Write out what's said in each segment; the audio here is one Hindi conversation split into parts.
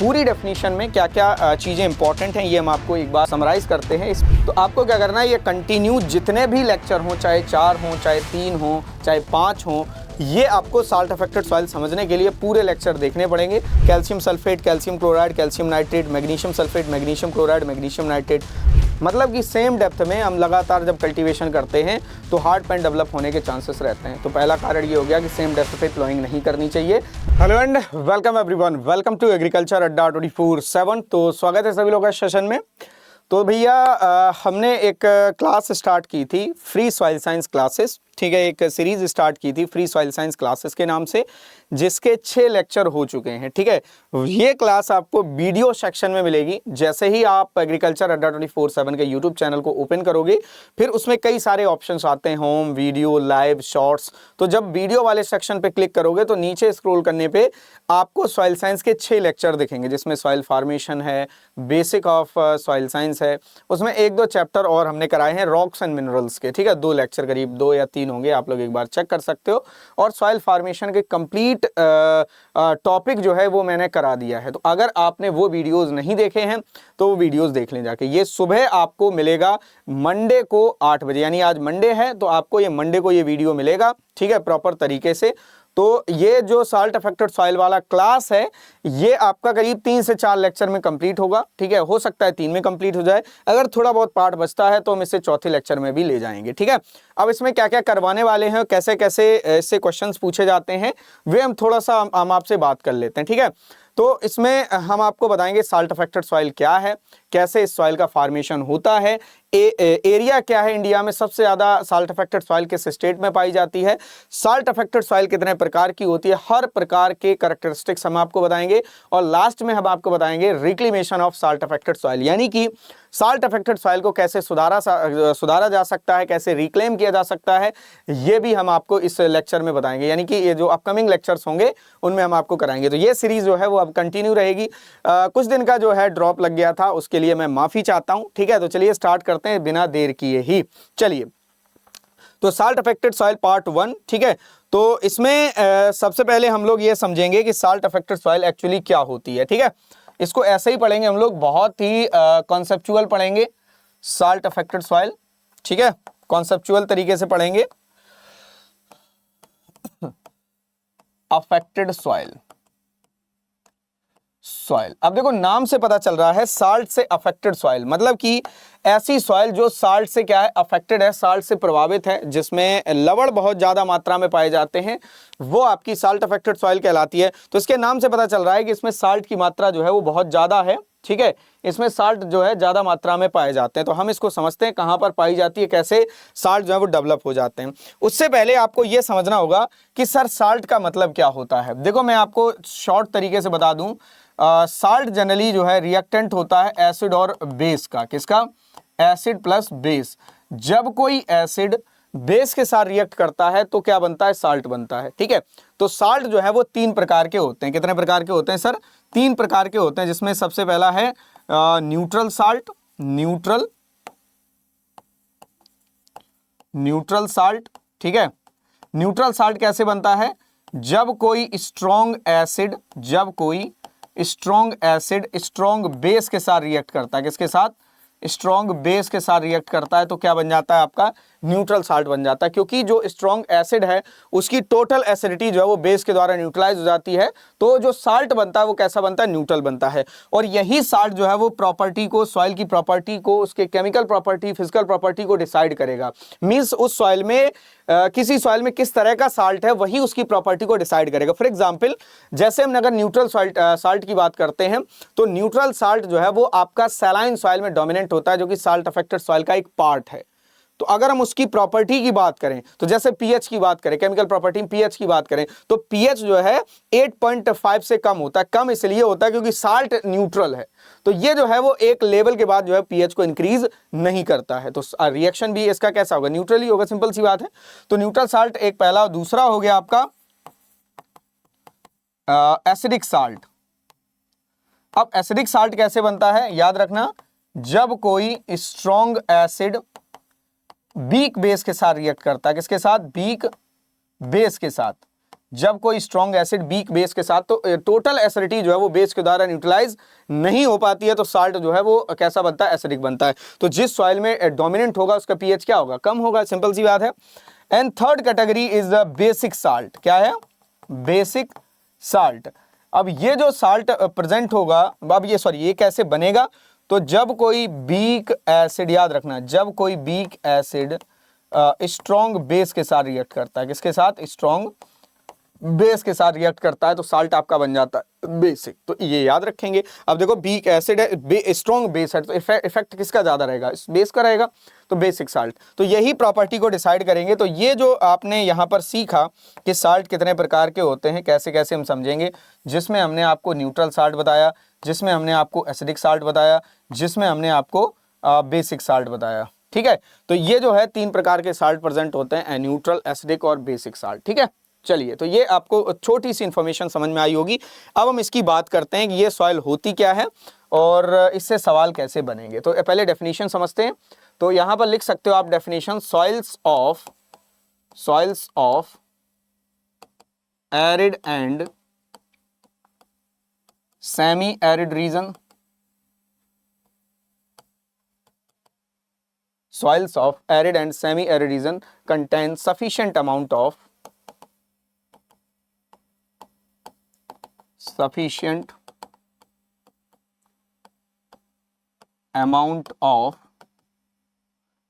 पूरी डेफिनेशन में क्या क्या चीज़ें इंपॉर्टेंट हैं ये हम आपको एक बार समराइज़ करते हैं। तो आपको क्या करना है, ये कंटिन्यू जितने भी लेक्चर हों, चाहे 4 हों, चाहे 3 हों, चाहे 5 हों, ये आपको साल्ट अफेक्टेड सॉइल समझने के लिए पूरे लेक्चर देखने पड़ेंगे। Calcium sulphate, calcium chloride, calcium nitrate, magnesium sulphate, magnesium chloride, magnesium nitrate, मतलब कि सेम डेप्थ में हम लगातार जब कल्टीवेशन करते हैं तो हार्ड पैन डेवलप होने के चांसेस रहते हैं। तो पहला कारण ये हो गया कि सेम डेप्थ पे प्लॉइंग नहीं करनी चाहिए। Hello and welcome everyone, welcome to Agriculture Adda 24/7। तो स्वागत है सभी लोगों का सेशन में। तो भैया हमने एक क्लास स्टार्ट की थी, फ्री सॉइल साइंस क्लासेस, ठीक है, एक सीरीज स्टार्ट की थी फ्री सॉइल साइंस क्लासेस के नाम से, जिसके 6 लेक्चर हो चुके हैं, ठीक है। ये क्लास आपको वीडियो सेक्शन में मिलेगी। जैसे ही आप एग्रीकल्चर अड्डा 24/7 के यूट्यूब चैनल को ओपन करोगे, फिर उसमें कई सारे ऑप्शंस आते हैं, होम, वीडियो, लाइव, शॉर्ट्स। तो जब वीडियो वाले सेक्शन पे क्लिक करोगे तो नीचे स्क्रॉल करने पे आपको सॉइल साइंस के 6 लेक्चर दिखेंगे, जिसमें सॉइल फार्मेशन है, बेसिक ऑफ सॉइल साइंस है, उसमें 1-2 चैप्टर और हमने कराए हैं रॉक्स एंड मिनरल्स के, ठीक है। 2 लेक्चर करीब 2 या 3 होंगे, आप लोग एक बार चेक कर सकते हो। और सॉइल फार्मेशन के कंप्लीट टॉपिक जो है वो मैंने करा दिया है। तो अगर आपने वो वीडियोस नहीं देखे हैं तो वो वीडियोस देख लें जाके। ये सुबह आपको मिलेगा मंडे को 8 बजे, यानी आज मंडे है तो आपको ये मंडे को ये वीडियो मिलेगा, ठीक है, प्रॉपर तरीके से। तो ये जो साल्ट अफेक्टेड सॉइल वाला क्लास है, ये आपका करीब 3 से 4 लेक्चर में कंप्लीट होगा, ठीक है। हो सकता है 3 में कंप्लीट हो जाए, अगर थोड़ा बहुत पार्ट बचता है तो हम इसे चौथे लेक्चर में भी ले जाएंगे, ठीक है। अब इसमें क्या क्या करवाने वाले हैं, कैसे कैसे इससे क्वेश्चंस पूछे जाते हैं, वे हम थोड़ा सा हम आपसे बात कर लेते हैं, ठीक है। तो इसमें हम आपको बताएंगे साल्ट अफेक्टेड सॉइल क्या है, कैसे इस सॉइल का फॉर्मेशन होता है, एरिया क्या है, इंडिया में सबसे ज़्यादा साल्ट अफेक्टेड सॉइल किस स्टेट में पाई जाती है, साल्ट अफेक्टेड सॉइल कितने प्रकार की होती है, हर प्रकार के कैरेक्टरिस्टिक्स हम आपको बताएंगे। और लास्ट में हम आपको बताएंगे reclamation of salt affected soil, यानी कि साल्ट अफेक्टेड सॉइल को कैसे सुधारा जा सकता है, कैसे रिक्लेम किया जा सकता है, ये भी हम आपको इस लेक्चर में बताएंगे। यानी कि ये जो अपकमिंग लेक्चर्स होंगे उनमें हम आपको कराएंगे। तो ये सीरीज जो है वो अब कंटिन्यू रहेगी। कुछ दिन का जो है ड्रॉप लग गया था, उसके लिए मैं माफ़ी चाहता हूँ, ठीक है। तो चलिए स्टार्ट करते हैं बिना देर किए ही। चलिए, तो साल्ट अफेक्टेड सॉइल पार्ट 1, ठीक है। तो इसमें सबसे पहले हम लोग ये समझेंगे कि साल्ट अफेक्टेड सॉइल एक्चुअली क्या होती है, ठीक है। इसको ऐसे ही पढ़ेंगे हम लोग, बहुत ही कॉन्सेप्चुअल पढ़ेंगे साल्ट अफेक्टेड सॉइल, ठीक है, कॉन्सेप्चुअल तरीके से पढ़ेंगे। अफेक्टेड सॉइल, अब देखो नाम से पता चल रहा है साल्ट से अफेक्टेड सॉइल, मतलब कि ऐसी सॉइल जो साल्ट से क्या है, अफेक्टेड है, साल्ट से प्रभावित है, जिसमें लवण बहुत ज्यादा मात्रा में पाए जाते हैं, वो आपकी साल्ट अफेक्टेड सॉइल कहलाती है। तो इसके नाम से पता चल रहा है कि इसमें साल्ट की मात्रा जो है वो बहुत ज्यादा है, ठीक है। इसमें साल्ट जो है ज्यादा मात्रा में पाए जाते हैं। तो हम इसको समझते हैं कहां पर पाई जाती है, कैसे साल्ट जो है वो डेवलप हो जाते हैं। उससे पहले आपको यह समझना होगा कि सर साल्ट का मतलब क्या होता है। देखो मैं आपको शॉर्ट तरीके से बता दूं, साल्ट जनरली जो है रिएक्टेंट होता है एसिड और बेस का। किसका? Acid plus base. जब कोई एसिड बेस के साथ रिएक्ट करता है तो क्या बनता है? साल्ट बनता है, ठीक है। तो साल्ट जो है वो 3 प्रकार के होते हैं। कितने प्रकार के होते हैं सर? 3 प्रकार के होते हैं, जिसमें सबसे पहला है न्यूट्रल साल्ट, न्यूट्रल साल्ट, ठीक है। न्यूट्रल साल्ट कैसे बनता है? जब कोई स्ट्रॉन्ग एसिड स्ट्रॉन्ग बेस के साथ रिएक्ट करता है। किसके साथ? स्ट्रॉन्ग बेस के साथ रिएक्ट करता है तो क्या बन जाता है? आपका न्यूट्रल साल्ट बन जाता है, क्योंकि जो स्ट्रॉन्ग एसिड है उसकी टोटल एसिडिटी जो है वो बेस के द्वारा न्यूट्रलाइज हो जाती है। तो जो साल्ट बनता है वो कैसा बनता है? न्यूट्रल बनता है। और यही साल्ट जो है वो प्रॉपर्टी को, सॉइल की प्रॉपर्टी को, उसके केमिकल प्रॉपर्टी, फिजिकल प्रॉपर्टी को डिसाइड करेगा। मीन्स उस सॉइल में किसी सॉइल में किस तरह का साल्ट है वही उसकी प्रॉपर्टी को डिसाइड करेगा। फॉर एग्जाम्पल, जैसे हम अगर न्यूट्रल साल्ट की बात करते हैं तो न्यूट्रल साल्ट जो है वो आपका सैलाइन सॉइल में डोमिनेंट होता है, जो कि साल्ट अफेक्टेड सॉइल का एक पार्ट है। तो अगर हम उसकी प्रॉपर्टी की बात करें, तो जैसे पीएच की बात करें, केमिकल प्रॉपर्टी पीएच की बात करें, तो पीएच जो है 8.5 से कम होता है। कम इसलिए होता है क्योंकि साल्ट न्यूट्रल है। तो ये जो है वो एक लेवल के बाद जो है पीएच को इंक्रीज नहीं करता है। तो रिएक्शन भी इसका कैसा होगा? न्यूट्रल ही होगा, सिंपल सी बात है। तो न्यूट्रल साल्ट एक पहला। दूसरा हो गया आपका एसिडिक साल्ट। अब एसिडिक साल्ट कैसे बनता है? याद रखना, जब कोई स्ट्रॉन्ग एसिड वीक बेस के साथ रिएक्ट करता है। किसके साथ? वीक बेस के साथ। जब कोई स्ट्रॉन्ग एसिड वीक बेस के साथ, तो टोटल एसिडिटी जो है वो बेस के द्वारा न्यूट्रलाइज नहीं हो पाती है, तो साल्ट जो है वो कैसा बनता है, एसिडिक बनता है। तो जिस सॉइल में डोमिनेंट होगा उसका पीएच क्या होगा, कम होगा, सिंपल सी बात है। And third category is the basic salt. क्या है, बेसिक साल्ट। अब ये जो साल्ट प्रेजेंट होगा, अब ये कैसे बनेगा, तो जब कोई वीक एसिड, याद रखना, जब कोई वीक एसिड स्ट्रॉन्ग बेस के साथ रिएक्ट करता है, किसके साथ, स्ट्रॉन्ग बेस के साथ रिएक्ट करता है, तो साल्ट आपका बन जाता है बेसिक। तो ये याद रखेंगे। अब देखो वीक एसिड है, स्ट्रॉन्ग बेस है, तो इफेक्ट किसका ज्यादा रहेगा, इस बेस का रहेगा, तो बेसिक साल्ट। तो यही प्रॉपर्टी को डिसाइड करेंगे। तो ये जो आपने यहाँ पर सीखा कि साल्ट कितने प्रकार के होते हैं, कैसे कैसे हम समझेंगे, जिसमें हमने आपको न्यूट्रल साल्ट बताया, जिसमें हमने आपको एसिडिक साल्ट बताया, जिसमें हमने आपको बेसिक साल्ट बताया। ठीक है, तो ये जो है 3 प्रकार के साल्ट प्रेजेंट होते हैं, न्यूट्रल, एसिडिक और बेसिक साल्ट। ठीक है, चलिए, तो ये आपको छोटी सी इंफॉर्मेशन समझ में आई होगी। अब हम इसकी बात करते हैं कि ये सॉइल होती क्या है और इससे सवाल कैसे बनेंगे। तो पहले डेफिनेशन समझते हैं। तो यहां पर लिख सकते हो आप definition, soils of arid and semi arid reason, soils of arid and semi arid region contain sufficient amount of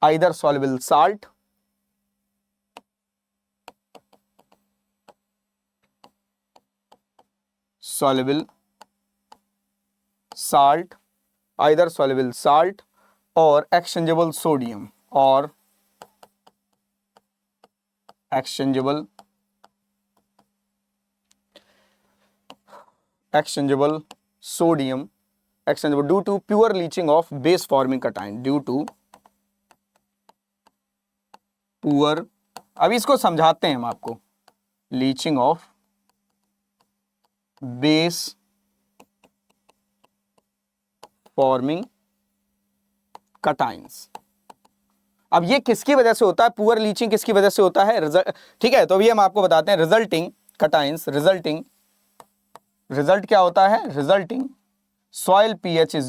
either soluble salt, either soluble salt और exchangeable sodium और exchangeable sodium, exchangeable due to pure leaching of base forming cation, due to poor, अभी इसको समझाते हैं हम आपको, leaching of base forming cations. अब ये किसकी वजह से होता है, पुअर लीचिंग किसकी वजह से होता है, ठीक है, तो अभी हम आपको बताते हैं। रिजल्टिंग कटाइंस, रिजल्ट क्या होता है, resulting soil pH is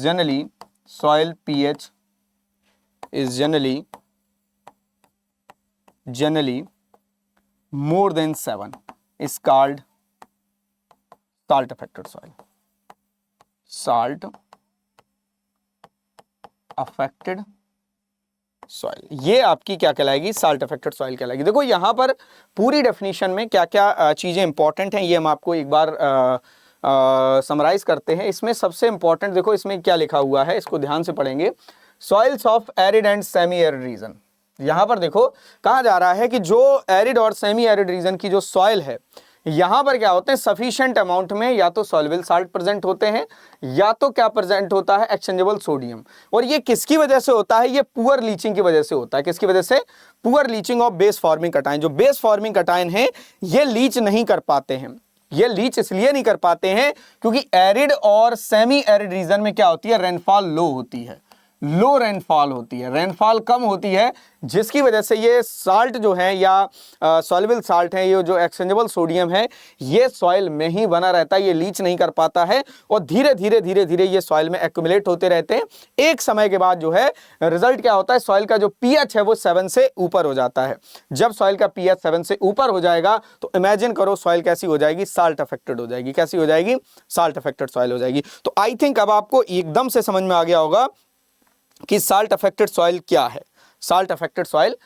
generally more than 7 is called salt affected soil. Salt affected soil, ये आपकी क्या कहलाएगी, साल्ट अफेक्टेड सॉइल कहलाएगी। देखो यहाँ पर पूरी डेफिनेशन में क्या क्या चीजें इंपॉर्टेंट हैं, ये हम आपको एक बार समराइज करते हैं। इसमें सबसे इंपॉर्टेंट देखो इसमें क्या लिखा हुआ है, इसको ध्यान से पढ़ेंगे। Soils of arid and semi arid reason, यहां पर देखो कहा जा रहा है कि जो एरिड और सेमी एरिड रीजन की जो सॉइल है, यहां पर क्या होते हैं, सफिशिएंट अमाउंट में या तो सॉल्युबल साल्ट प्रेजेंट होते हैं या तो क्या प्रेजेंट होता है, एक्सचेंजेबल सोडियम। और ये किसकी वजह से होता है, ये पुअर लीचिंग की वजह से होता है। किसकी वजह से, poor leaching of base forming कटाइन। जो बेस फॉर्मिंग कटाइन है ये लीच नहीं कर पाते हैं। ये लीच इसलिए नहीं कर पाते हैं क्योंकि एरिड और सेमी एरिड रीजन में क्या होती है, रेनफॉल लो होती है, लो रेनफॉल होती है, रेनफॉल कम होती है, जिसकी वजह से ये साल्ट जो है या सॉल्युबल साल्ट है, ये जो एक्सचेंजेबल सोडियम है, ये सॉइल में ही बना रहता है, ये लीच नहीं कर पाता है और धीरे धीरे ये सॉइल में एक्यूमुलेट होते रहते हैं। एक समय के बाद जो है रिजल्ट क्या होता है, सॉइल का जो पीएच है वो 7 से ऊपर हो जाता है। जब सॉइल का पीएच 7 से ऊपर हो जाएगा तो इमेजिन करो सॉइल कैसी हो जाएगी, साल्ट अफेक्टेड हो जाएगी। कैसी हो जाएगी, साल्ट अफेक्टेड सॉइल हो जाएगी। तो आई थिंक अब आपको एकदम से समझ में आ गया होगा कि साल्ट अफेक्टेड सॉइल क्या है, साल्ट अफेक्टेड सॉइल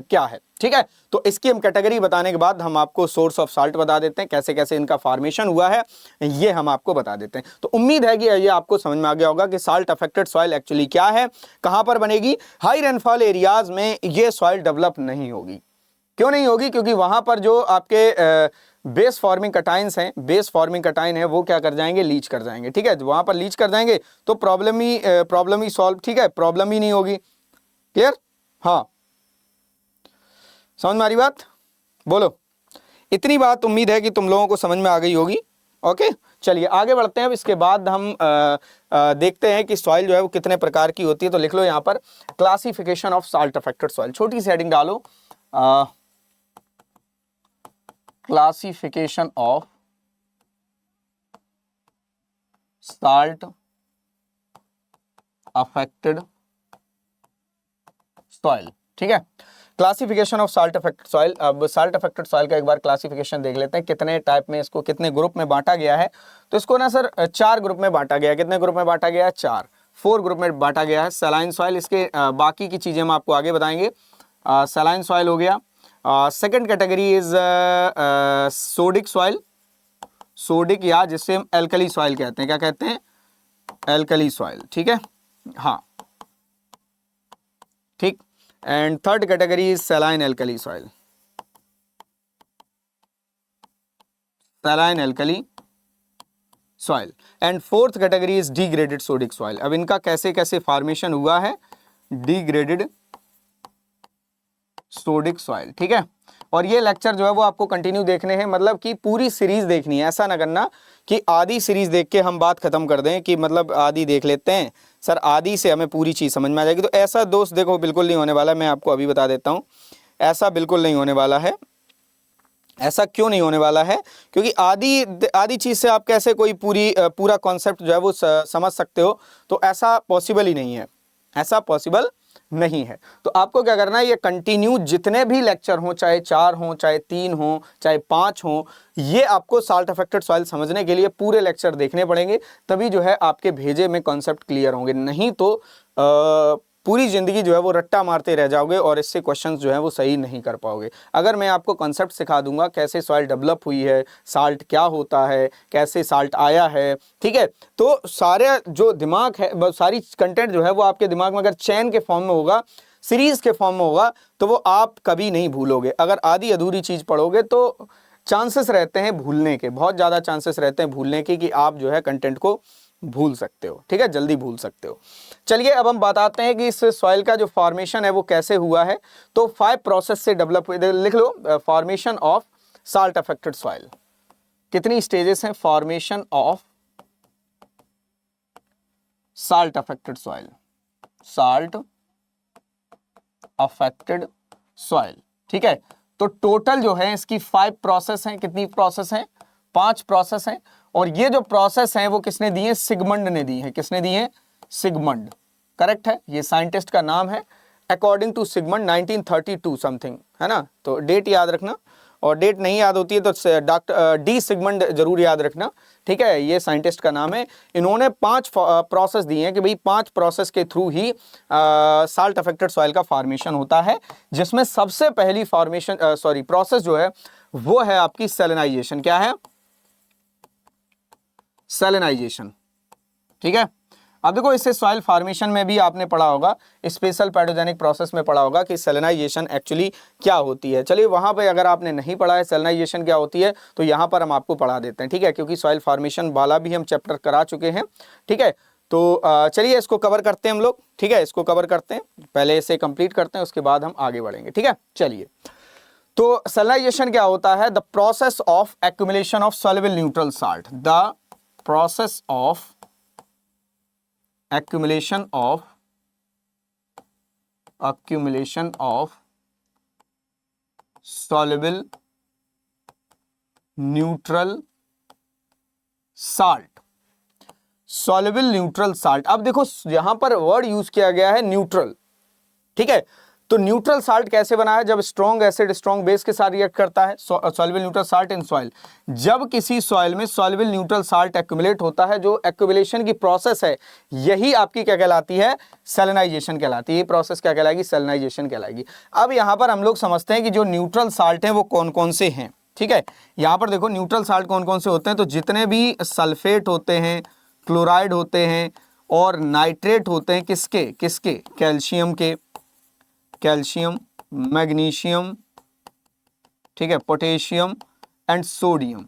क्या है। ठीक है, तो इसकी हम कैटेगरी बताने के बाद हम आपको सोर्स ऑफ साल्ट बता देते हैं, कैसे कैसे इनका फॉर्मेशन हुआ है ये हम आपको बता देते हैं। तो उम्मीद है कि ये आपको समझ में आ गया होगा कि साल्ट अफेक्टेड सॉइल एक्चुअली क्या है, कहां पर बनेगी। हाई रेनफॉल एरियाज में ये सॉइल डेवलप नहीं होगी। क्यों नहीं होगी, क्योंकि वहां पर जो आपके बेस फॉर्मिंग कटाइंस हैं, बेस फॉर्मिंग कटाइन है, वो क्या कर जाएंगे, लीच कर जाएंगे। ठीक है, वहां पर लीच कर जाएंगे तो प्रॉब्लम ही सॉल्व, ठीक है, प्रॉब्लम ही नहीं होगी। क्लियर, हाँ, समझ में आ रही बात, बोलो। इतनी बात उम्मीद है कि तुम लोगों को समझ में आ गई होगी। ओके, चलिए आगे बढ़ते हैं। अब इसके बाद हम देखते हैं कि सॉइल जो है वो कितने प्रकार की होती है। तो लिख लो यहाँ पर classification of salt affected soil, छोटी सी हेडिंग डालो, classification of salt affected soil. ठीक है, classification of salt affected soil. अब साल्ट अफेक्टेड सॉइल का एक बार क्लासिफिकेशन देख लेते हैं, कितने टाइप में इसको, कितने ग्रुप में बांटा गया है। तो इसको ना सर 4 ग्रुप में बांटा गया है। कितने ग्रुप में बांटा गया है? 4 ग्रुप में बांटा गया है। सलाइन सॉइल, इसके बाकी की चीजें हम आपको आगे बताएंगे। सलाइन सॉइल हो गया। Second category is sodic soil, sodic या जिससे हम एल्कली सॉइल कहते हैं। क्या कहते हैं? Alkali soil. ठीक है, हाँ ठीक। And third category is saline alkali soil, saline alkali soil. And fourth category is degraded sodic soil. अब इनका कैसे कैसे फॉर्मेशन हुआ है? Degraded sodic soil. ठीक है, और ये लेक्चर जो है वो आपको कंटिन्यू देखने हैं, मतलब कि पूरी सीरीज देखनी है। ऐसा ना करना कि आधी सीरीज देख के हम बात खत्म कर दें कि मतलब आधी देख लेते हैं सर, आधी से हमें पूरी चीज समझ में आ जाएगी। तो ऐसा दोस्त देखो बिल्कुल नहीं होने वाला, मैं आपको अभी बता देता हूं, ऐसा बिल्कुल नहीं होने वाला है। ऐसा क्यों नहीं होने वाला है? क्योंकि आधी चीज से आप कैसे कोई पूरा कॉन्सेप्ट जो है वो समझ सकते हो? तो ऐसा पॉसिबल ही नहीं है, ऐसा पॉसिबल नहीं है। तो आपको क्या करना है, ये कंटिन्यू जितने भी लेक्चर हों, चाहे 4 हों, चाहे 3 हों, चाहे 5 हों, ये आपको साल्ट अफेक्टेड सॉइल समझने के लिए पूरे लेक्चर देखने पड़ेंगे, तभी जो है आपके भेजे में कॉन्सेप्ट क्लियर होंगे। नहीं तो पूरी जिंदगी जो है वो रट्टा मारते रह जाओगे और इससे क्वेश्चंस जो है वो सही नहीं कर पाओगे। अगर मैं आपको कॉन्सेप्ट सिखा दूंगा, कैसे सॉइल डेवलप हुई है, साल्ट क्या होता है, कैसे साल्ट आया है, ठीक है, तो सारे जो दिमाग है, सारी कंटेंट जो है वो आपके दिमाग में अगर चैन के फॉर्म में होगा, सीरीज के फॉर्म में होगा, तो वो आप कभी नहीं भूलोगे। अगर आधी अधूरी चीज पढ़ोगे तो चांसेस रहते हैं भूलने के, बहुत ज़्यादा चांसेस रहते हैं भूलने के, कि आप जो है कंटेंट को भूल सकते हो। ठीक है, जल्दी भूल सकते हो। चलिए अब हम बताते हैं कि इस सॉइल का जो फॉर्मेशन है वो कैसे हुआ है। तो 5 प्रोसेस से डेवलप हुए, लिख लो, formation of salt affected soil. कितनी स्टेजेस हैं formation of salt affected soil? Salt affected soil. ठीक है, तो टोटल जो है इसकी 5 प्रोसेस हैं। कितनी प्रोसेस हैं? 5 प्रोसेस हैं। और ये जो प्रोसेस हैं वो किसने दी है? सिगमंड ने दी है। किसने दी है? सिगमंड। करेक्ट है, ये साइंटिस्ट का नाम है। अकॉर्डिंग टू सिगमंड 1932 समथिंग, है ना। तो डेट याद रखना, और डेट नहीं याद होती है तो डॉक्टर डी सिगमंड जरूर याद रखना। ठीक है, ये साइंटिस्ट का नाम है। इन्होंने 5 प्रोसेस दिए हैं कि भाई 5 प्रोसेस के थ्रू ही साल्ट अफेक्टेड सॉइल का फॉर्मेशन होता है, जिसमें सबसे पहली प्रोसेस जो है वो है आपकी सैलिनाइजेशन। क्या है? सैलिनाइजेशन। ठीक है, अब देखो इससे सॉइल फॉर्मेशन में भी आपने पढ़ा होगा, स्पेशल पैथोजेनिक प्रोसेस में पढ़ा होगा कि सैलिनाइजेशन एक्चुअली क्या होती है। चलिए वहां पे अगर आपने नहीं पढ़ा है सैलिनाइजेशन क्या होती है, तो यहां पर हम आपको पढ़ा देते हैं। ठीक है, क्योंकि सॉइल फॉर्मेशन वाला भी हम चैप्टर करा चुके हैं। ठीक है, तो चलिए इसको कवर करते हैं हम लोग। ठीक है, इसको कवर करते हैं, पहले इसे कंप्लीट करते हैं, उसके बाद हम आगे बढ़ेंगे। ठीक है, चलिए। तो सैलिनाइजेशन क्या होता है? The process of accumulation of soluble neutral salt. The process of accumulation of soluble neutral salt। soluble neutral salt, अब देखो यहां पर वर्ड यूज किया गया है न्यूट्रल। ठीक है, तो न्यूट्रल साल्ट कैसे बना है? जब स्ट्रॉन्ग एसिड स्ट्रॉन्ग बेस के साथ रिएक्ट करता है। Soluble neutral salt in soil, जब किसी सॉइल में सॉल्युबल न्यूट्रल साल्ट एक्यूमुलेट होता है, जो एक्यूमुलेशन की प्रोसेस है यही आपकी क्या कहलाती है? सैलिनाइजेशन कहलाती है। ये प्रोसेस क्या कहलाएगी? सैलिनाइजेशन कहलाएगी। अब यहां पर हम लोग समझते हैं कि जो न्यूट्रल साल्ट है वो कौन कौन से हैं। ठीक है, यहां पर देखो न्यूट्रल साल्ट कौन कौन से होते हैं। तो जितने भी सल्फेट होते हैं, क्लोराइड होते हैं और नाइट्रेट होते हैं, किसके किसके? कैल्शियम के, कैल्शियम, मैग्नीशियम, ठीक है, पोटेशियम एंड सोडियम,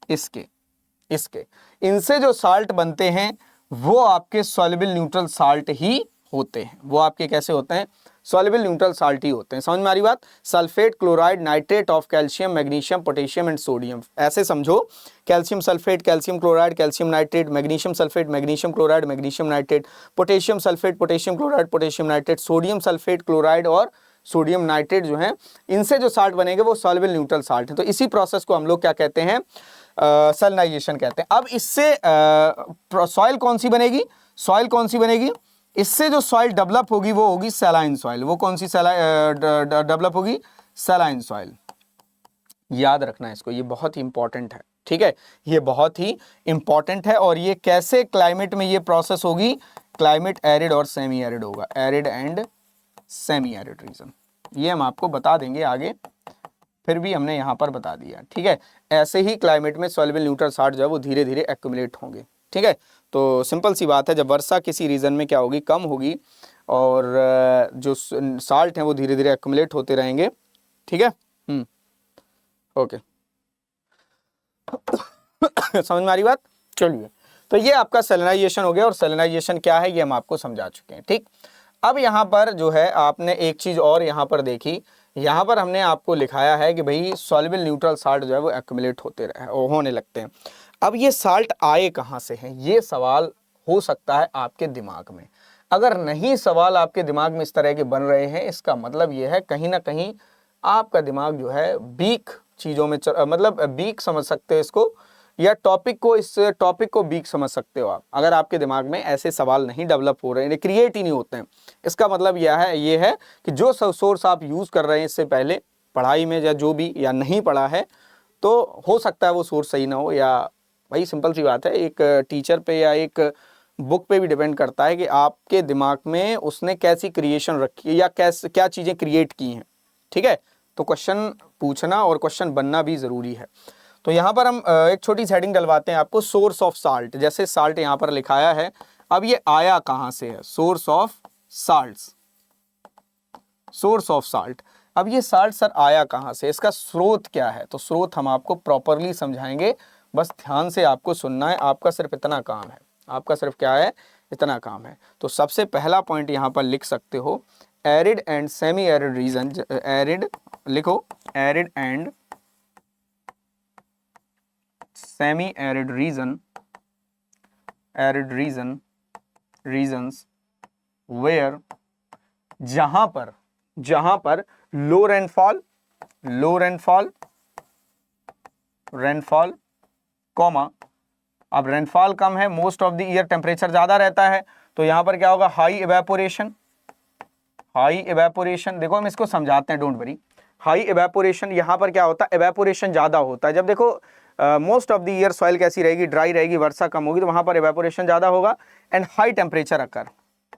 इसके इनसे जो साल्ट बनते हैं वो आपके सॉल्युबल न्यूट्रल साल्ट ही होते हैं। वो आपके कैसे होते हैं? सॉल्युबल न्यूट्रल साल्ट ही होते हैं। समझ में आ रही बात? Sulphate, chloride, nitrate of calcium, magnesium, potassium and sodium. ऐसे समझो, calcium sulphate, calcium chloride, calcium nitrate, magnesium sulphate, magnesium chloride, magnesium nitrate, potassium sulphate, potassium chloride, potassium nitrate, sodium sulphate, chloride और सोडियम नाइट्रेट जो है, इनसे जो साल्ट बनेंगे वो सॉल्युबल न्यूट्रल साल्ट है। तो इसी प्रोसेस को हम लोग क्या कहते हैं, सैलिनाइजेशन कहते हैं। अब इससे सॉइल कौन सी बनेगी, सॉइल कौन सी बनेगी, इससे जो सॉइल डेवलप होगी वो होगी सैलाइन सॉइल। वो कौन सी डेवलप होगी, सैलाइन सॉइल। याद रखना है इसको, ये बहुत ही इंपॉर्टेंट है, ठीक है, ये बहुत ही इंपॉर्टेंट है। और ये कैसे क्लाइमेट में ये प्रोसेस होगी, क्लाइमेट एरिड और सेमी एरिड होगा, arid and semi arid reason, ये हम आपको बता देंगे आगे, फिर भी हमने यहाँ पर बता दिया, ठीक है। ऐसे ही क्लाइमेट में सॉल्युबल न्यूट्रल साल्ट जो है वो धीरे धीरे एक्यूमुलेट होंगे, ठीक है। तो सिंपल सी बात है, जब वर्षा किसी रीजन में क्या होगी, कम होगी, और जो साल्ट हैं वो धीरे धीरे एक्यूमुलेट होते रहेंगे, ठीक है। ओके समझ में आ रही बात, चलिए। तो ये आपका सैलिनाइजेशन हो गया, और सैलिनाइजेशन क्या है ये हम आपको समझा चुके हैं, ठीक। अब यहाँ पर जो है आपने एक चीज़ और यहाँ पर देखी, यहाँ पर हमने आपको लिखाया है कि भाई सॉल्युबल न्यूट्रल साल्ट जो है वो एक्यूमुलेट होने लगते हैं। अब ये साल्ट आए कहाँ से हैं, ये सवाल हो सकता है आपके दिमाग में। अगर नहीं सवाल आपके दिमाग में इस तरह के बन रहे हैं, इसका मतलब ये है कहीं ना कहीं आपका दिमाग जो है वीक चीज़ों में मतलब वीक समझ सकते हो इसको, या इस टॉपिक को वीक समझ सकते हो आप। अगर आपके दिमाग में ऐसे सवाल नहीं डेवलप हो रहे हैं, क्रिएट ही नहीं होते हैं, इसका मतलब ये है कि जो सोर्स आप यूज़ कर रहे हैं इससे पहले पढ़ाई में या जो भी, या नहीं पढ़ा है, तो हो सकता है वो सोर्स सही ना हो, या भाई सिंपल सी बात है, एक टीचर पे या एक बुक पे भी डिपेंड करता है कि आपके दिमाग में उसने कैसी क्रिएशन रखी है या क्या चीज़ें क्रिएट की हैं, ठीक है। तो क्वेश्चन पूछना और क्वेश्चन बनना भी ज़रूरी है। तो यहाँ पर हम एक छोटी सी हेडिंग डलवाते हैं आपको, सोर्स ऑफ साल्ट। जैसे साल्ट यहाँ पर लिखाया है, अब ये आया कहाँ से है, source of salts, source of salt. अब ये साल्ट सर आया कहाँ से, इसका स्रोत क्या है, तो स्रोत हम आपको प्रॉपरली समझाएंगे, बस ध्यान से आपको सुनना है। आपका सिर्फ इतना काम है, आपका सिर्फ क्या है, इतना काम है। तो सबसे पहला पॉइंट यहाँ पर लिख सकते हो, arid and semi arid region, arid लिखो, arid and semi arid region, arid region, regions where, जहां पर लो रेनफॉल, रेनफॉल कॉमा, अब रेनफॉल कम है, most of the year temperature ज्यादा रहता है, तो यहां पर क्या होगा, हाई इवेपोरेशन। देखो हम इसको समझाते हैं, डोंट वरी। हाई इवेपोरेशन, यहां पर क्या होता है, इवेपोरेशन ज्यादा होता है। जब देखो most of the year soil कैसी रहेगी, ड्राई रहेगी, वर्षा कम होगी, तो वहां पर इवेपोरेशन ज्यादा होगा। And high temperature occur,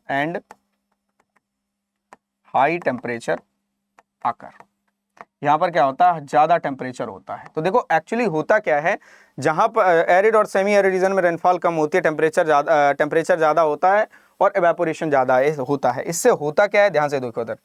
and high temperature occur, यहाँ पर क्या होता है, ज्यादा टेम्परेचर होता है। तो देखो एक्चुअली होता क्या है, जहां पर एरिड और सेमी एरिड रीजन में रेनफॉल कम होती है, टेम्परेचर ज्यादा होता है और इवेपोरेशन ज्यादा होता है। इससे होता क्या है, ध्यान से देखो उधर,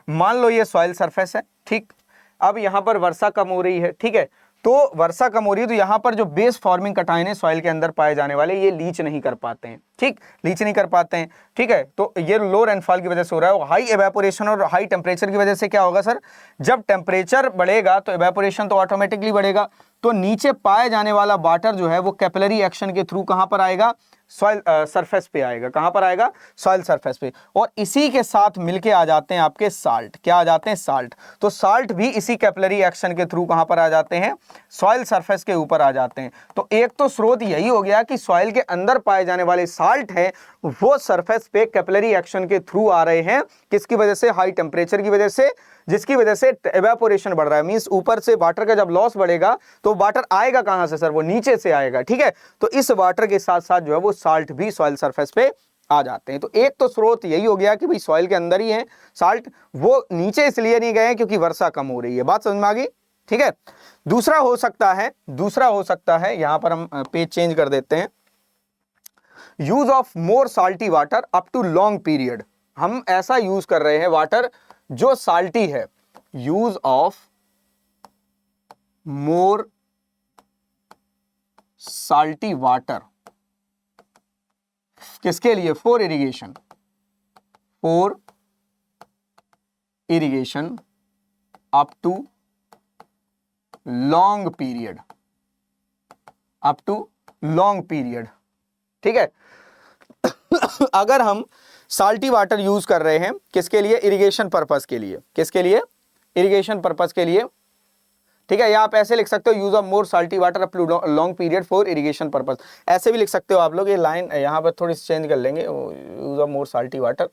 मान लो ये सॉइल सरफेस है, ठीक। अब यहाँ पर वर्षा कम हो रही है, ठीक है, तो वर्षा कम हो रही है, तो यहाँ पर जो बेस फॉर्मिंग कटायन है सॉइल के अंदर पाए जाने वाले, ये लीच नहीं कर पाते हैं, ठीक, लीच नहीं कर पाते हैं, ठीक है। तो ये लो रेनफॉल की वजह से हो रहा है। हाई इवेपोरेशन और हाई टेम्परेचर की वजह से क्या होगा सर, जब टेम्परेचर बढ़ेगा तो इवेपोरेशन तो ऑटोमेटिकली बढ़ेगा, तो नीचे पाए जाने वाला वाटर जो है वो कैपिलरी एक्शन के थ्रू कहां पर आएगा, सॉइल सरफेस पे आएगा। कहां पर आएगा, सॉइल सरफेस पे, और इसी के साथ मिलके आ जाते हैं आपके साल्ट। क्या आ जाते हैं, साल्ट। तो साल्ट भी इसी कैपिलरी एक्शन के थ्रू कहां पर आ जाते हैं, सॉइल सरफेस के ऊपर आ जाते हैं। तो एक तो स्रोत यही हो गया कि सॉइल के अंदर पाए जाने वाले साल्ट हैं वो सरफेस पे कैपिलरी एक्शन के थ्रू आ रहे हैं, किसकी वजह से, हाई टेम्परेचर की वजह से, जिसकी वजह से इवेपोरेशन बढ़ रहा है। मींस ऊपर से वाटर का जब लॉस बढ़ेगा तो वाटर आएगा कहां से सर, वो नीचे से आएगा, ठीक है। तो इस वाटर के साथ साथ जो है वो साल्ट भी सॉइल सरफेस पे आ जाते हैं। तो एक तो स्रोत यही हो गया कि भाई सॉइल के अंदर ही है साल्ट, वो नीचे इसलिए नहीं गए क्योंकि वर्षा कम हो रही है। बात समझ में आ गई, ठीक है। दूसरा हो सकता है, यहां पर हम पेज चेंज कर देते हैं, use of more salty water up to long period. हम ऐसा यूज कर रहे हैं वाटर जो साल्टी है, use of more salty water, किसके लिए, for irrigation up to long period, ठीक है। अगर हम साल्टी वाटर यूज कर रहे हैं किसके लिए, इरिगेशन पर्पस के लिए, किसके लिए, इरिगेशन पर्पस के लिए, ठीक है। या आप ऐसे लिख सकते हो use of more salty water up to long period for irrigation purpose, ऐसे भी लिख सकते हो आप लोग। ये लाइन यहाँ पर थोड़ी चेंज कर लेंगे, use of more salty water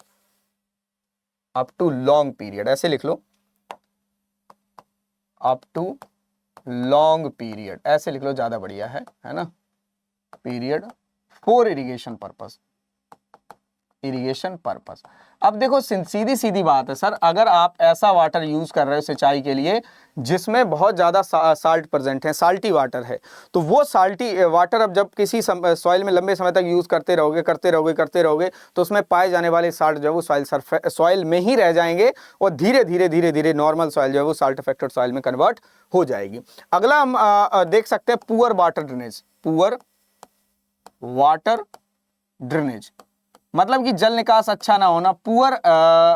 up to long period, ऐसे लिख लो, अप टू लॉन्ग पीरियड, ऐसे लिख लो, ज्यादा बढ़िया है ना, period for irrigation purpose, irrigation purpose. अब देखो सीधी सीधी बात है सर, अगर आप ऐसा वाटर यूज कर रहे हो सिंचाई के लिए जिसमें बहुत ज्यादा साल्ट प्रेजेंट है, साल्टी वाटर है, तो वो साल्टी वाटर अब जब किसी सॉइल में लंबे समय तक यूज करते रहोगे तो उसमें पाए जाने वाले साल्ट जो है वो सॉइल में ही रह जाएंगे और धीरे धीरे नॉर्मल सॉइल जो है वो साल्ट अफेक्टेड सॉइल में कन्वर्ट हो जाएगी। अगला हम देख सकते हैं poor water drainage, poor water drainage मतलब कि जल निकास अच्छा ना होना, पुअर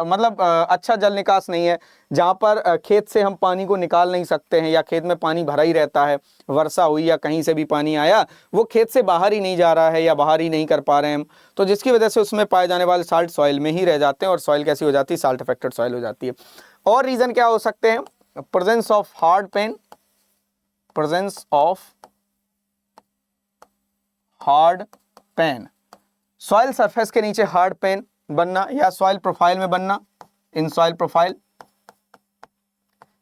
मतलब अच्छा जल निकास नहीं है, जहाँ पर खेत से हम पानी को निकाल नहीं सकते हैं या खेत में पानी भरा ही रहता है, वर्षा हुई या कहीं से भी पानी आया वो खेत से बाहर ही नहीं जा रहा है या बाहर ही नहीं कर पा रहे हैं हम, तो जिसकी वजह से उसमें पाए जाने वाले साल्ट सॉइल में ही रह जाते हैं और सॉइल कैसी हो जाती है, साल्ट अफेक्टेड सॉइल हो जाती है। और रीजन क्या हो सकते हैं, presence of hard pan, presence of hard pan, soil surface के नीचे हार्ड पेन बनना या सॉइल प्रोफाइल में बनना, इन सॉइल प्रोफाइल,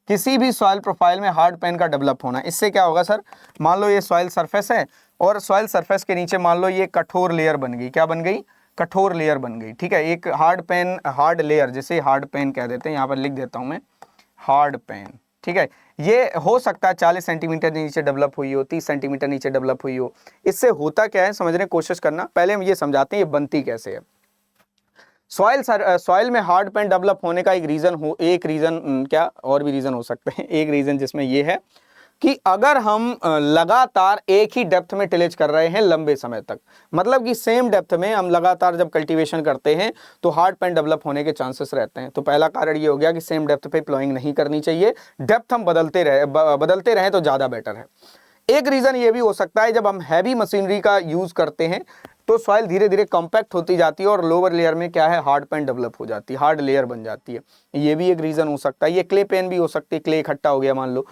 किसी भी सॉइल प्रोफाइल में हार्ड पेन का डेवलप होना। इससे क्या होगा सर, मान लो ये सॉइल सरफेस है और सॉइल सरफेस के नीचे मान लो ये कठोर लेयर बन गई, क्या बन गई, कठोर लेयर बन गई, ठीक है। एक हार्ड पेन, हार्ड लेयर, जिसे हार्ड पेन कह देते हैं, यहाँ पर लिख देता हूं मैं हार्ड पेन, ठीक है। ये हो सकता है 40 सेंटीमीटर नीचे डेवलप हुई हो, 30 सेंटीमीटर नीचे डेवलप हुई हो। इससे होता क्या है समझने की कोशिश करना, पहले हम ये समझाते हैं ये बनती कैसे है। सॉइल में हार्ड पेन डेवलप होने का एक रीजन क्या, और भी रीजन हो सकते हैं, एक रीजन जिसमें ये है कि अगर हम लगातार एक ही डेप्थ में टिलेज कर रहे हैं लंबे समय तक, मतलब कि सेम डेप्थ में हम लगातार जब कल्टीवेशन करते हैं तो हार्ड पेन डेवलप होने के चांसेस रहते हैं। तो पहला कारण ये हो गया कि सेम डेप्थ पे प्लॉइंग नहीं करनी चाहिए, डेप्थ हम बदलते रहें तो ज़्यादा बेटर है। एक रीज़न ये भी हो सकता है जब हम हैवी मशीनरी का यूज़ करते हैं तो सॉइल धीरे धीरे कॉम्पैक्ट होती जाती है और लोअर लेयर में क्या है, हार्ड पेन डेवलप हो जाती है, हार्ड लेयर बन जाती है। ये भी एक रीज़न हो सकता है। ये क्ले पेन भी हो सकती है, क्ले इकट्ठा हो गया मान लो।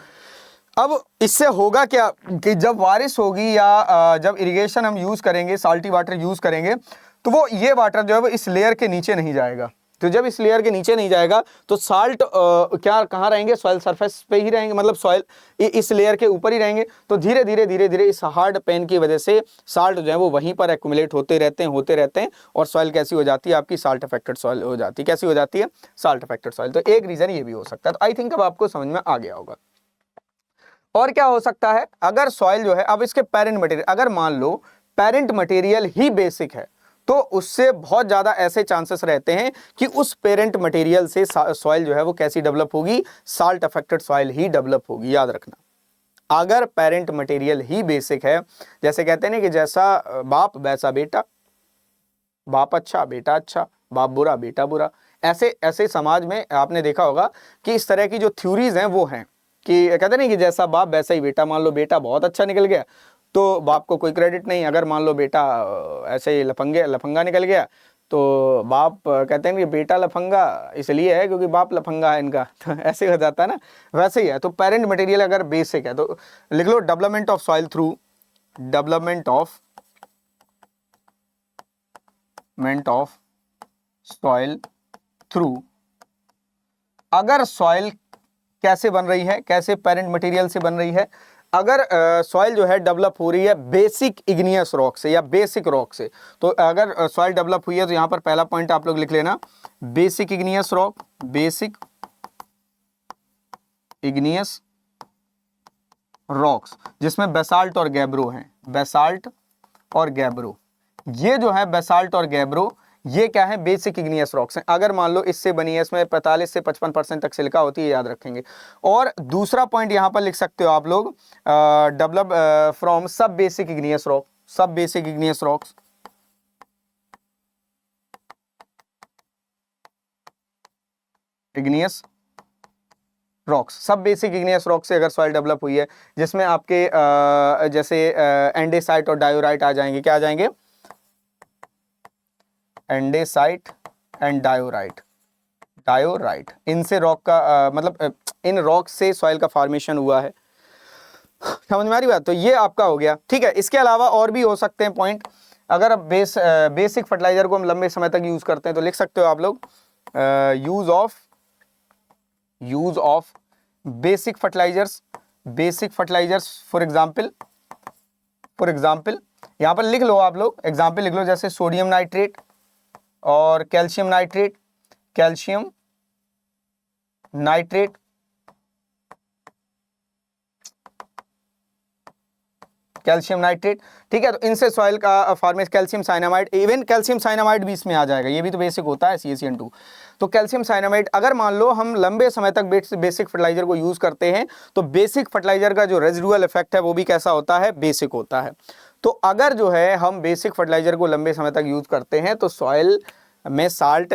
अब इससे होगा क्या कि जब बारिश होगी या जब इरिगेशन हम यूज़ करेंगे, साल्टी वाटर यूज़ करेंगे, तो वो ये वाटर जो है वो इस लेयर के नीचे नहीं जाएगा। तो जब इस लेयर के नीचे नहीं जाएगा तो साल्ट क्या कहाँ रहेंगे, सॉइल सरफेस पे ही रहेंगे, मतलब सॉइल इस लेयर के ऊपर ही रहेंगे। तो धीरे धीरे इस हार्ड पेन की वजह से साल्ट जो है वो वहीं पर एक्यूमुलेट होते रहते हैं और सॉइल कैसी हो जाती है आपकी, साल्ट अफेक्टेड सॉइल हो जाती है। कैसी हो जाती है, साल्ट अफेक्टेड सॉइल। तो एक रीज़न ये भी हो सकता है। तो आई थिंक अब आपको समझ में आ गया होगा। और क्या हो सकता है, अगर सॉइल जो है, अब इसके पेरेंट मटेरियल, अगर मान लो पेरेंट मटेरियल ही बेसिक है तो उससे बहुत ज़्यादा ऐसे चांसेस रहते हैं कि उस पेरेंट मटेरियल से सॉइल जो है वो कैसी डेवलप होगी, साल्ट अफेक्टेड सॉइल ही डेवलप होगी। याद रखना, अगर पेरेंट मटेरियल ही बेसिक है, जैसे कहते हैं ना कि जैसा बाप वैसा बेटा, बाप अच्छा बेटा अच्छा, बाप बुरा बेटा बुरा, ऐसे ऐसे समाज में आपने देखा होगा कि इस तरह की जो थ्योरीज हैं वो हैं कि कहते नहीं कि जैसा बाप वैसा ही बेटा। मान लो बेटा बहुत अच्छा निकल गया तो बाप को कोई क्रेडिट नहीं, अगर मान लो बेटा ऐसे ही लफंगा निकल गया तो बाप कहते हैं कि बेटा लफंगा इसलिए है क्योंकि बाप लफंगा है इनका, तो ऐसे हो जाता है ना, वैसे ही है। तो पेरेंट मटेरियल अगर बेसिक है तो लिख लो development of soil through, development of soil through, अगर सॉइल कैसे बन रही है, कैसे पेरेंट मटेरियल से बन रही है, अगर सॉइल जो है डेवलप हो रही है बेसिक इग्नियस रॉक से या बेसिक रॉक से, तो अगर सॉइल डेवलप हुई है तो यहां पर पहला पॉइंट आप लोग लिख लेना, basic igneous rock, basic igneous rocks, जिसमें बेसाल्ट और गैब्रो हैं, बेसाल्ट और गैब्रो। ये जो है बेसाल्ट और गैब्रो, ये क्या है, बेसिक इग्नियस रॉक्स हैं। अगर मान लो इससे बनी है, इसमें 45 से 55% तक सिलिका होती है, याद रखेंगे। और दूसरा पॉइंट यहां पर लिख सकते हो आप लोग, डेवलप फ्रॉम सब बेसिक इग्नियस रॉक, सब basic igneous rocks, igneous rocks, सब बेसिक इग्नियस रॉक से अगर सॉइल डेवलप हुई है, जिसमें आपके जैसे एंडेसाइट और डायोराइट आ जाएंगे, क्या आ जाएंगे, एंडेसाइट एंड डायोराइट। डायोराइट, इनसे रॉक का मतलब इन रॉक से सॉइल का फॉर्मेशन हुआ है। समझ में आ रही बात? तो ये आपका हो गया, ठीक है। इसके अलावा और भी हो सकते हैं पॉइंट। अगर अब बेसिक फर्टिलाइजर को हम लंबे समय तक यूज करते हैं तो लिख सकते हो आप लोग use of basic fertilisers. Basic fertilisers for example यहां पर लिख लो आप लोग, एग्जांपल लिख लो, जैसे सोडियम नाइट्रेट और calcium nitrate. Calcium nitrate, calcium nitrate, ठीक है। तो इनसे सॉइल का formation, calcium cyanamide, even calcium cyanamide भी इसमें आ जाएगा, ये भी तो बेसिक होता है CaCN2। तो कैल्शियम साइनामाइड, अगर मान लो हम लंबे समय तक बेसिक फर्टिलाइजर को यूज करते हैं तो बेसिक फर्टिलाइजर का जो रेजिडुअल इफेक्ट है वो भी कैसा होता है? बेसिक होता है। तो अगर जो है हम बेसिक फर्टिलाइजर को लंबे समय तक यूज करते हैं तो सॉइल में साल्ट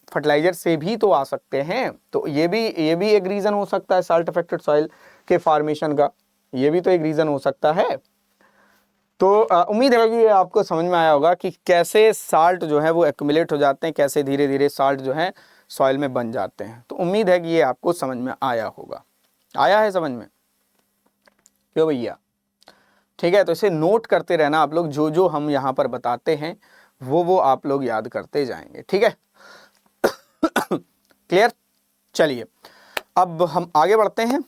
फर्टिलाइजर से भी तो आ सकते हैं। तो ये भी एक रीजन हो सकता है साल्ट अफेक्टेड सॉइल के फॉर्मेशन का, ये भी तो एक रीजन हो सकता है। तो उम्मीद है कि ये आपको समझ में आया होगा कि कैसे साल्ट जो है वो एक्यूमुलेट हो जाते हैं, कैसे धीरे धीरे साल्ट जो है सॉइल में बन जाते हैं। तो उम्मीद है कि ये आपको समझ में आया होगा। आया है समझ में? क्यों भैया? ठीक है, तो इसे नोट करते रहना आप लोग, जो जो हम यहाँ पर बताते हैं वो आप लोग याद करते जाएंगे, ठीक है। क्लियर? चलिए अब हम आगे बढ़ते हैं,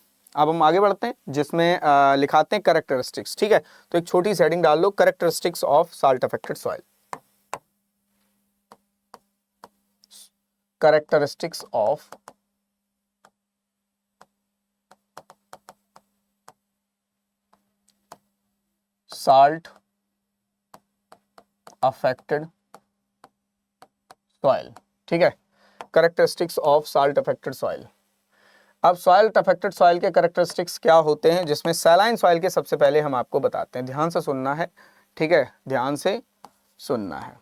जिसमें लिखाते हैं कैरेक्टरिस्टिक्स, ठीक है। तो एक छोटी सी हेडिंग डाल लो, characteristics of salt affected soil. Characteristics of salt affected soil, ठीक है। Characteristics of salt affected soil. अब सॉइल्ट अफेक्टेड सॉइल के कैरेक्टरिस्टिक्स क्या होते हैं, जिसमें सैलाइन सॉइल के सबसे पहले हम आपको बताते हैं। ध्यान से सुनना है, ठीक है, ध्यान से सुनना है।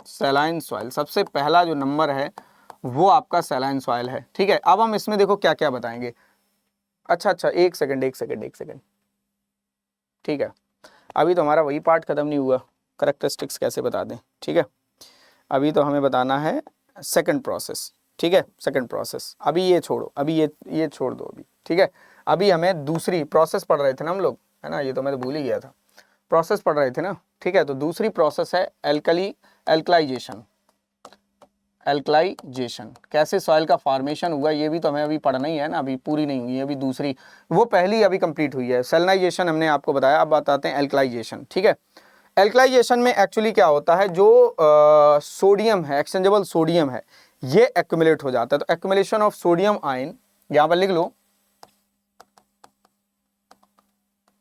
सैलाइन सॉइल सबसे पहला जो नंबर है वो आपका सैलाइन सॉइल है, ठीक है। अब हम इसमें देखो क्या क्या बताएंगे। अच्छा, एक सेकंड, ठीक है। अभी तो हमारा वही पार्ट खत्म नहीं हुआ, कैरेक्टरिस्टिक्स कैसे बता दें, ठीक है। अभी तो हमें बताना है सेकंड प्रोसेस, ठीक है, सेकंड प्रोसेस। अभी ये छोड़ो, अभी ये छोड़ दो अभी, ठीक है। अभी हमें दूसरी प्रोसेस पढ़ रहे थे ना हम लोग, है ना, ये तो मैं तो भूल ही गया था, प्रोसेस पढ़ रहे थे ना, ठीक है। तो दूसरी प्रोसेस है एल्कलाइजेशन। एल्कलाइजेशन, कैसे सॉइल का फॉर्मेशन हुआ ये भी तो हमें अभी पढ़ना ही है ना, अभी पूरी नहीं हुई है, अभी दूसरी, वो पहली अभी कंप्लीट हुई है। सैलिनाइजेशन हमने आपको बताया, अब बताते हैं एल्कलाइजेशन, ठीक है। एल्कलाइजेशन में एक्चुअली क्या होता है, जो सोडियम है, एक्सचेंजेबल सोडियम है, ये एक्यूमुलेट हो जाता है। तो एक्यूमुलेशन ऑफ सोडियम आयन, यहां पर लिख लो,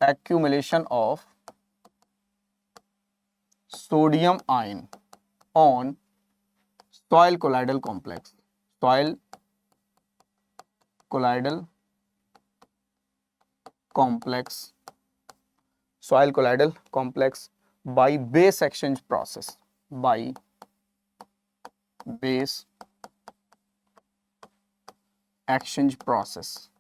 accumulation of sodium ion on soil colloidal complex, soil colloidal complex, soil colloidal complex by base exchange process, by base exchange process.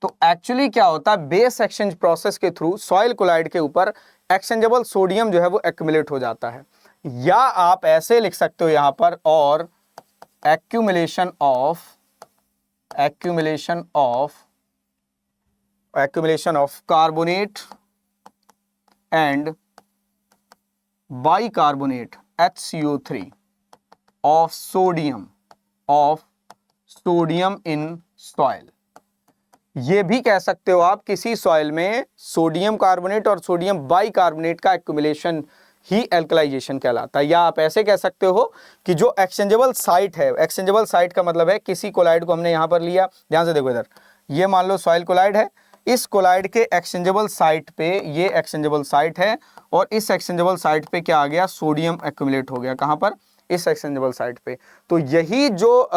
तो एक्चुअली क्या होता है, बेस एक्सचेंज प्रोसेस के थ्रू सॉइल कोलाइड के ऊपर एक्सचेंजेबल सोडियम जो है वो एक्यूमुलेट हो जाता है, या आप ऐसे लिख सकते हो यहां पर, और accumulation of carbonate and bicarbonate HCO3 of sodium in soil. ये भी कह सकते हो आप, किसी सॉइल में सोडियम कार्बोनेट और सोडियम बाइकार्बोनेट का एक्यूमुलेशन ही एल्कलाइजेशन कहलाता है। या आप ऐसे कह सकते हो कि जो एक्सचेंजेबल साइट है, एक्सचेंजेबल साइट का मतलब है किसी कोलाइड को हमने यहां पर लिया, ध्यान से देखो इधर, ये मान लो सॉइल कोलाइड है, इस कोलाइड के एक्सचेंजेबल साइट पे, ये एक्सचेंजेबल साइट है, और इस एक्सचेंजेबल साइट पे क्या आ गया, सोडियम एक्यूमुलेट हो गया, कहां पर, इस एक्सचेंजेबल साइट पे। तो यही जो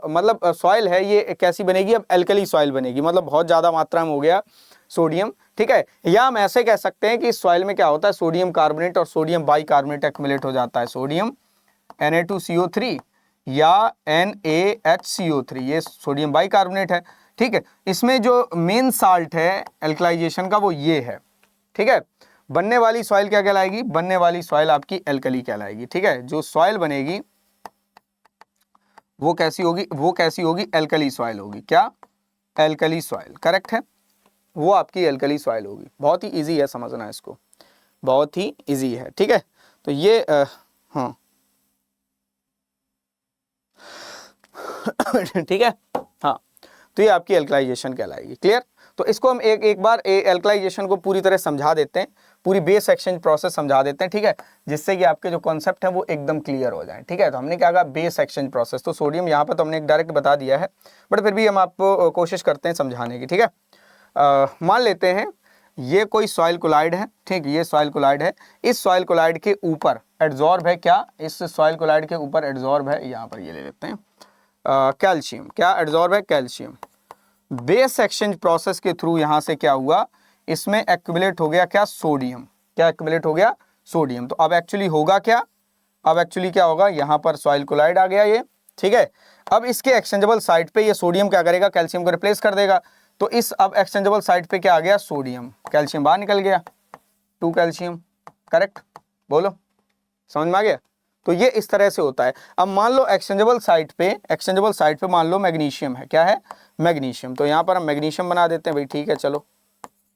मतलब सॉइल है ये कैसी बनेगी, अब एल्कली सॉइल बनेगी, मतलब बहुत ज्यादा मात्रा में हो गया सोडियम, ठीक है। या हम ऐसे कह सकते हैं कि इस सॉइल में क्या होता है, सोडियम कार्बोनेट और सोडियम बाइकार्बोनेट एक्यूमुलेट हो जाता है, सोडियम Na2CO3 या NaHCO3, ये सोडियम बाइकार्बोनेट है, ठीक है। इसमें जो मेन साल्ट है एल्कलाइजेशन का वो ये है, ठीक है। बनने वाली सॉइल क्या कहलाएगी, बनने वाली सॉइल आपकी एल्कली कहलाएगी, ठीक है। जो सॉइल बनेगी वो कैसी होगी, वो कैसी होगी, एल्कली सॉइल होगी। क्या, एल्कली सॉइल, करेक्ट है, वो आपकी एल्कली सॉइल होगी। बहुत ही इजी है समझना इसको, बहुत ही इजी है, ठीक है। तो ये हाँ ठीक है, हाँ, तो ये आपकी एल्कलाइजेशन कहलाएगी। क्लियर। तो इसको हम एक बार एल्कलाइजेशन को पूरी तरह समझा देते हैं, पूरी बेस एक्सचेंज प्रोसेस समझा देते हैं, ठीक है, जिससे कि आपके जो कॉन्सेप्ट है वो एकदम क्लियर हो जाए, ठीक है। तो हमने क्या कहा, बेस एक्सचेंज प्रोसेस। तो सोडियम यहाँ पर तो हमने एक डायरेक्ट बता दिया है, बट फिर भी हम आपको कोशिश करते हैं समझाने की, ठीक है। मान लेते हैं ये कोई सॉइल कोलाइड है, ठीक, ये सॉइल कोलाइड है, इस सॉइल कोलाइड के ऊपर एडजॉर्ब है, क्या, इस सॉइल कोलाइड के ऊपर एडजॉर्ब है, यहाँ पर ये ले लेते हैं कैल्शियम, क्या एडजॉर्ब है, कैल्शियम। बेस एक्सचेंज प्रोसेस के थ्रू यहाँ से क्या हुआ, इसमें एक्युमुलेट हो गया क्या, सोडियम, क्या एक्युमुलेट हो गया, सोडियम। तो अब एक्चुअली होगा क्या, अब एक्चुअली क्या होगा, यहाँ पर सॉइल कोलाइड आ गया ये, ठीक है। अब इसके एक्सचेंजेबल साइड पे ये सोडियम क्या करेगा, कैल्शियम को रिप्लेस कर देगा। तो इस अब एक्सचेंजेबल साइड पे क्या आ गया, सोडियम, कैल्शियम बाहर निकल गया, 2 कैल्शियम, करेक्ट, बोलो, समझ में आ गया। तो ये इस तरह से होता है। अब मान लो एक्सचेंजेबल साइड पे मान लो मैग्नीशियम है, क्या है, मैग्नीशियम। तो यहाँ पर हम मैग्नीशियम बना देते हैं भाई, ठीक है, चलो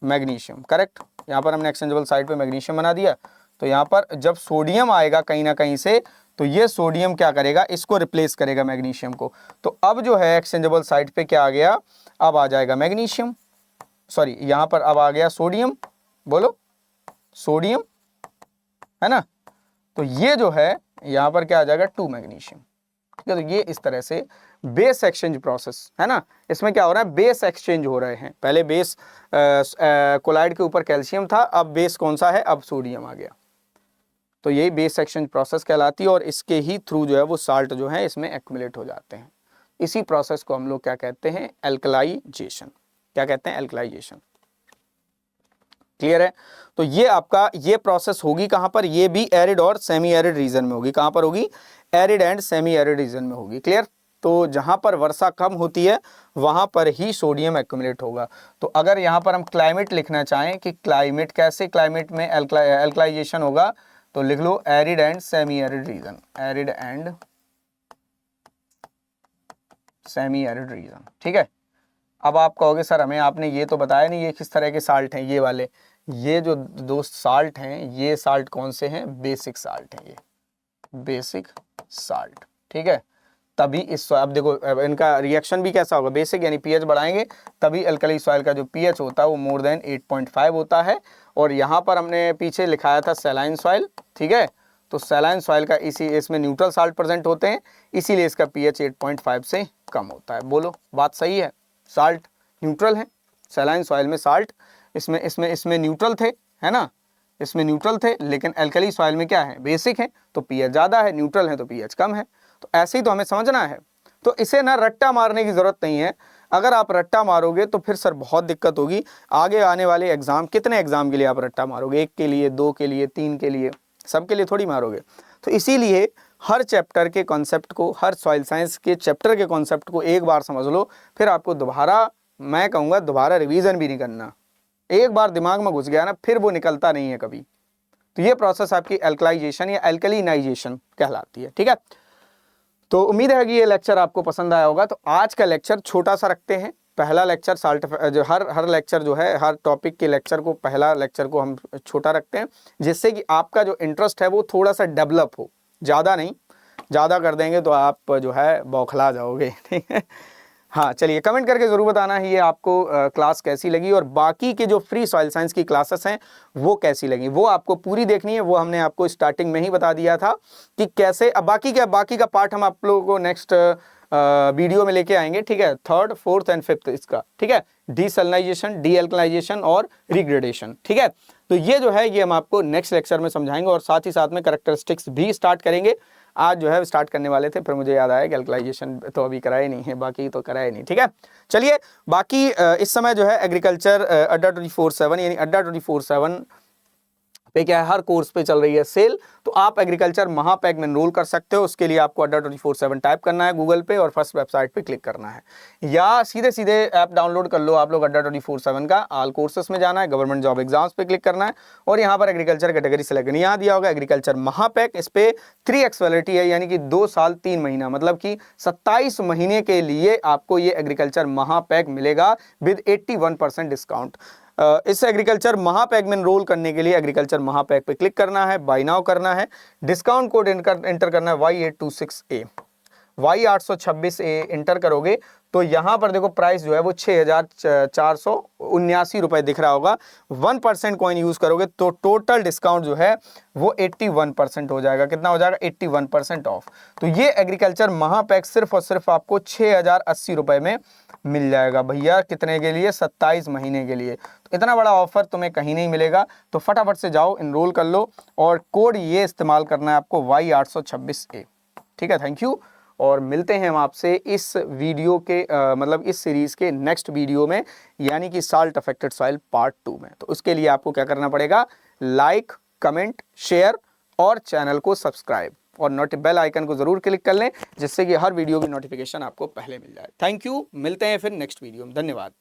मैग्नीशियम, करेक्ट। यहाँ पर हमने एक्सचेंजेबल साइड पे मैग्नीशियम बना दिया। तो यहाँ पर जब सोडियम आएगा कहीं ना कहीं से, तो ये सोडियम क्या करेगा, इसको रिप्लेस करेगा मैग्नीशियम को। तो अब जो है एक्सचेंजेबल साइड पे क्या आ गया, अब आ जाएगा मैग्नीशियम, सॉरी यहाँ पर अब आ गया सोडियम, बोलो सोडियम, है ना। तो ये जो है यहाँ पर क्या आ जाएगा, 2 मैग्नीशियम, ठीक है। तो ये इस तरह से बेस एक्सचेंज प्रोसेस है ना, इसमें क्या हो रहा है, बेस एक्सचेंज हो रहे हैं। पहले बेस कोलाइड के ऊपर कैल्शियम था, अब बेस कौन सा है, अब सोडियम आ गया। तो यही बेस एक्सचेंज प्रोसेस कहलाती है, और इसके ही थ्रू जो है वो साल्ट जो है इसमें एक्युमुलेट हो जाते हैं। इसी प्रोसेस को हम लोग क्या कहते हैं, एल्कलाइजेशन, क्या कहते हैं, एल्कलाइजेशन। क्लियर है। तो ये आपका ये प्रोसेस होगी कहाँ पर, ये भी एरिड और सेमी एरिड रीजन में होगी। कहाँ पर होगी, arid and semi arid reason में होगी। क्लियर। तो जहाँ पर वर्षा कम होती है वहाँ पर ही सोडियम एक्युमुलेट होगा। तो अगर यहाँ पर हम क्लाइमेट लिखना चाहें कि क्लाइमेट कैसे, क्लाइमेट में एल्कलाइजेशन होगा, तो लिख लो arid and semi arid region, arid and semi arid region, ठीक है। अब आप कहोगे सर हमें आपने ये तो बताया नहीं ये किस तरह के साल्ट हैं, ये वाले, ये जो दोस्त साल्ट हैं, ये साल्ट कौन से हैं, बेसिक साल्ट हैं, ये बेसिक साल्ट, ठीक है। तभी इस, अब देखो अब इनका रिएक्शन भी कैसा होगा, बेसिक यानी पीएच बढ़ाएंगे तभी अल्कली सॉइल का जो पीएच होता है वो मोर देन 8.5 होता है। और यहाँ पर हमने पीछे लिखाया था सैलाइन सॉइल, ठीक है। तो सैलाइन सॉइल का इसमें न्यूट्रल साल्ट प्रेजेंट होते हैं, इसीलिए इसका पीएच 8.5 से कम होता है। बोलो बात सही है, साल्ट न्यूट्रल है, सैलाइन सॉइल में साल्ट इसमें न्यूट्रल थे, है ना, इसमें न्यूट्रल थे, लेकिन एल्कली सॉइल में क्या है, बेसिक है, तो पीएच ज़्यादा है, न्यूट्रल है तो पीएच कम है। तो ऐसे ही तो हमें समझना है। तो इसे ना रट्टा मारने की ज़रूरत नहीं है। अगर आप रट्टा मारोगे तो फिर सर बहुत दिक्कत होगी। आगे आने वाले एग्ज़ाम, कितने एग्ज़ाम के लिए आप रट्टा मारोगे, 1 के लिए, 2 के लिए, 3 के लिए, सबके लिए थोड़ी मारोगे। तो इसीलिए हर चैप्टर के कॉन्सेप्ट को, हर सॉइल साइंस के चैप्टर के कॉन्सेप्ट को एक बार समझ लो, फिर आपको दोबारा, मैं कहूँगा दोबारा रिवीजन भी नहीं करना। एक बार दिमाग में घुस गया ना, फिर वो निकलता नहीं है कभी। तो ये प्रोसेस आपकी एल्कलाइजेशन या एल्कलिनाइजेशन कहलाती है, ठीक है। तो उम्मीद है कि ये लेक्चर आपको पसंद आया होगा। तो आज का लेक्चर छोटा सा रखते हैं, पहला लेक्चर साल्ट जो हर लेक्चर जो है, हर टॉपिक के लेक्चर को, पहला लेक्चर को हम छोटा रखते हैं, जिससे कि आपका जो इंटरेस्ट है वो थोड़ा सा डेवलप हो, ज़्यादा नहीं, ज़्यादा कर देंगे तो आप जो है बौखला जाओगे, ठीक है। हाँ चलिए, कमेंट करके ज़रूर बताना है ये आपको क्लास कैसी लगी, और बाकी के जो फ्री सॉइल साइंस की क्लासेस हैं वो कैसी लगी, वो आपको पूरी देखनी है। वो हमने आपको स्टार्टिंग में ही बता दिया था कि कैसे। अब बाकी का पार्ट हम आप लोगों को नेक्स्ट वीडियो में लेके आएंगे, ठीक है, 3rd, 4th एंड 5th इसका, ठीक है, डीसैलिनाइजेशन, डीएल्कलाइजेशन और रिग्रेडेशन, ठीक है। तो ये जो है ये हम आपको नेक्स्ट लेक्चर में समझाएंगे, और साथ ही साथ में कैरेक्टरिस्टिक्स भी स्टार्ट करेंगे। आज जो है स्टार्ट करने वाले थे, फिर मुझे याद आया कि एल्कलाइजेशन तो अभी कराया नहीं है, बाकी तो कराया नहीं, ठीक है। चलिए, बाकी इस समय जो है एग्रीकल्चर अड्डा 24/7 यानी अड्डा 24/7 पे क्या है, हर कोर्स पे चल रही है सेल, तो आप एग्रीकल्चर महापैक में एनरोल कर सकते हो। उसके लिए आपको अड्डा 24/7 टाइप करना है गूगल पे और फर्स्ट वेबसाइट पे क्लिक करना है, या सीधे सीधे ऐप डाउनलोड कर लो आप लोग अड्डा 24/7 का। ऑल कोर्सेस में जाना है, गवर्नमेंट जॉब एग्जाम्स पे क्लिक करना है और यहाँ पर एग्रीकल्चर कैटेगरी सेलेक्ट करनी है। यहाँ दिया होगा एग्रीकल्चर महापैक, इस पे 3x वैलिडिटी है, यानी कि 2 साल 3 महीना, मतलब कि 27 महीने के लिए आपको ये एग्रीकल्चर महापैक मिलेगा विद 81% डिस्काउंट। इस एग्रीकल्चर महापैक में एनरोल करने के लिए एग्रीकल्चर महापैक पे क्लिक करना है, बाय नाउ करना है, डिस्काउंट कोड एंटर करना है Y826A, Y826A इंटर करोगे तो यहाँ पर देखो प्राइस जो है वो 6,479 रुपए दिख रहा होगा। 1% कॉइन यूज करोगे तो टोटल डिस्काउंट जो है वो 81% हो जाएगा। कितना हो जाएगा? 81% ऑफ। तो ये एग्रीकल्चर महापैक सिर्फ और सिर्फ आपको 6,080 रुपए में मिल जाएगा भैया। कितने के लिए? 27 महीने के लिए। तो इतना बड़ा ऑफर तुम्हें कहीं नहीं मिलेगा, तो फटाफट से जाओ इनरोल कर लो और कोड ये इस्तेमाल करना है आपको Y826A। ठीक है, थैंक यू। और मिलते हैं हम आपसे इस वीडियो के मतलब इस सीरीज के नेक्स्ट वीडियो में, यानी कि साल्ट अफेक्टेड सॉइल पार्ट 2 में। तो उसके लिए आपको क्या करना पड़ेगा? लाइक, कमेंट, शेयर और चैनल को सब्सक्राइब और बेल आइकन को जरूर क्लिक कर लें, जिससे कि हर वीडियो की नोटिफिकेशन आपको पहले मिल जाए। थैंक यू, मिलते हैं फिर नेक्स्ट वीडियो में। धन्यवाद।